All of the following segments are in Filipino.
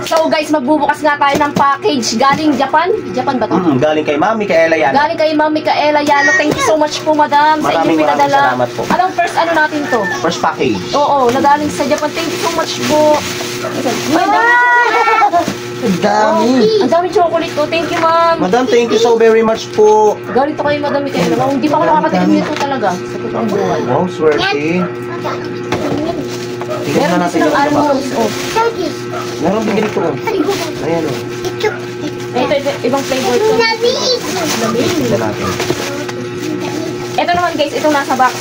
So guys, magbubukas nga tayo ng package galing Japan. Japan ba to? Galing kay Mami, kay Ella Yano. Galing kay Mami Kaela Yano. Thank you so much po, madam, sa inyong pinadala. Salamat po. Anong first ano natin to? First package. Oo, nagaling sa Japan. Thank you so much po. Ang dami. Ang dami chocolate ko. Thank you, ma'am. Madam, thank you so very much po. Galing to kay Madam Micaela. Hindi pa ako nakakatikim nito talaga. Sa totoong buhay. Wow, swerte. Tingnan Meron na din natin silang yung iba. almonds. Oh. Meron din ganito. Ayan o. Ito, ibang flavor to. Tingnan natin. Ito naman guys, itong nasa box.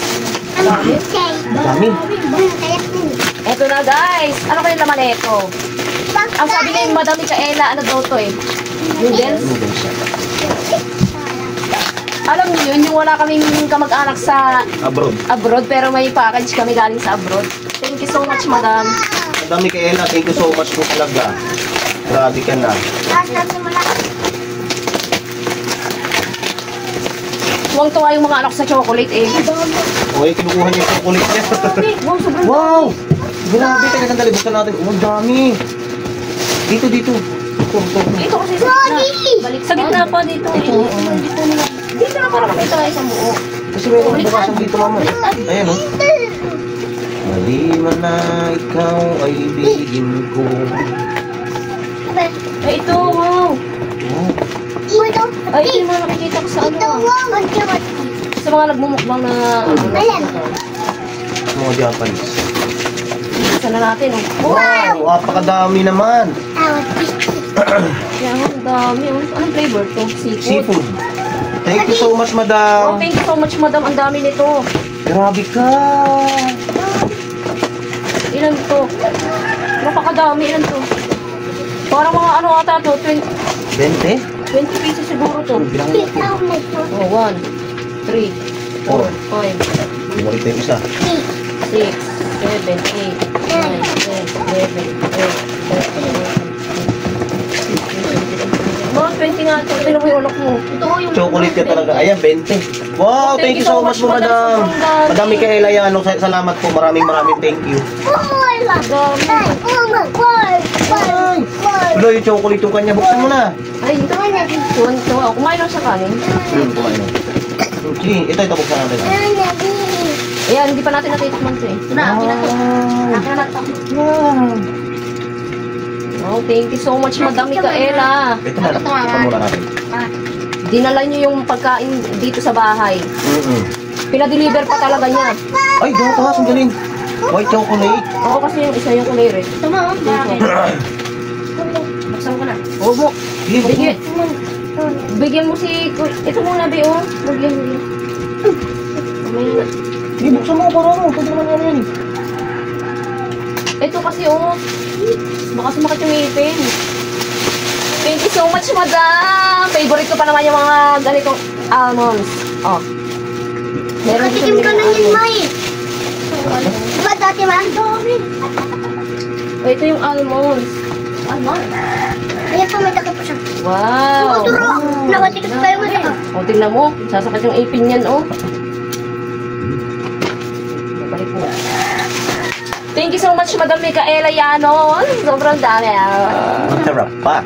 Ang dami. Ito na guys. Ano kayo laman nito? Ang sabi ni Madam Micaela, ano daw to eh? Noodles? Alam niyo yun, yung wala kaming kamag-anak sa abroad, pero may package kami galing sa abroad. Thank you so much, madam. Madam Micaela, thank you so much po talaga. Grabe ka na. Tuwang-tuwa yung mga anak sa chocolate eh. Okay, kinukuha niya yung chocolate niya. Wow, sobrang Wow! Grabe, tayo sandali. Buksan natin. Oh, ang dami. Dito. Ito. Ito kasi sa gitna. Balik sa gitna pa dito. Dito na para makita kayo sa buo. Kasi meron bukasan dito, mama. Ayan, oh. Maliman na ikaw ay ibigin ko. Ay, ito, wow. Ay, ito yung mga nakikita ko sa ano. Sa mga nagmumukbang na Mga Japanese. isa na natin, oh. Wow! Apakadami naman. Kaya ang dami. Anong flavor to? Seafood. Thank you so much, Oh, madam. thank you so much, madam. Ang dami nito. Grabe ka. Ilan to? Napakadami. Ilan to? Parang mga ano ata to? 20? 20 pesos siguro to. Oh, 1, 3, 4, 5, 6, Bumalik tayo isa. 7, 8, 9, 10, 11, 12, 13, 14, 15, 16, 17, 18, 19, 20. Mga 20 nga ito. Tignan mo yung ulok mo. Ito yung Chocolate ka talaga. Ayan, 20. Wow, thank you so much po, madam. Madam Micaela Yano, salamat po. Maraming thank you. Wala yung chocolate yung kanya. Buksan mo na. Ay, ito. Tuwan. Kumain lang sa kanin. Kumain na. Sige, ito buksan natin. Ayan, hindi pa natin natitikman ito eh. Ito na, akin na to. Akin na to. Oh, thank you so much, Madam Micaela. Ito na, ito muna natin. Dinala niyo yung pagkain dito sa bahay. Pinadeliver pa talaga niya. Ay, doon ka, sandalin. White chocolate. Oo, kasi yung isa yung kulay red. Ito mo, buksan ko na. Oo mo. Bigyan mo si... Ito muna, Bi, oh. Bigyan. Hindi, buksan mo para ano. Pwede naman yan. Ito kasi, oh. Baka sumakit yung ngipin. Thank you so much, madam. Favorite ko pa naman yung mga ganitong almonds. Oh. Nakatikim ka na yun, May. Diba dati, Ma? Oh, ito yung almonds. Ayan pa, may takip pa siya. Wow. Duro, nakatikim kayo mo siya. O, tingnan mo. Sasakit yung ipin yan, oh. Balik mo. Thank you so much, Madam Micaela Yano. Sobrang dami. Ang sarap pa.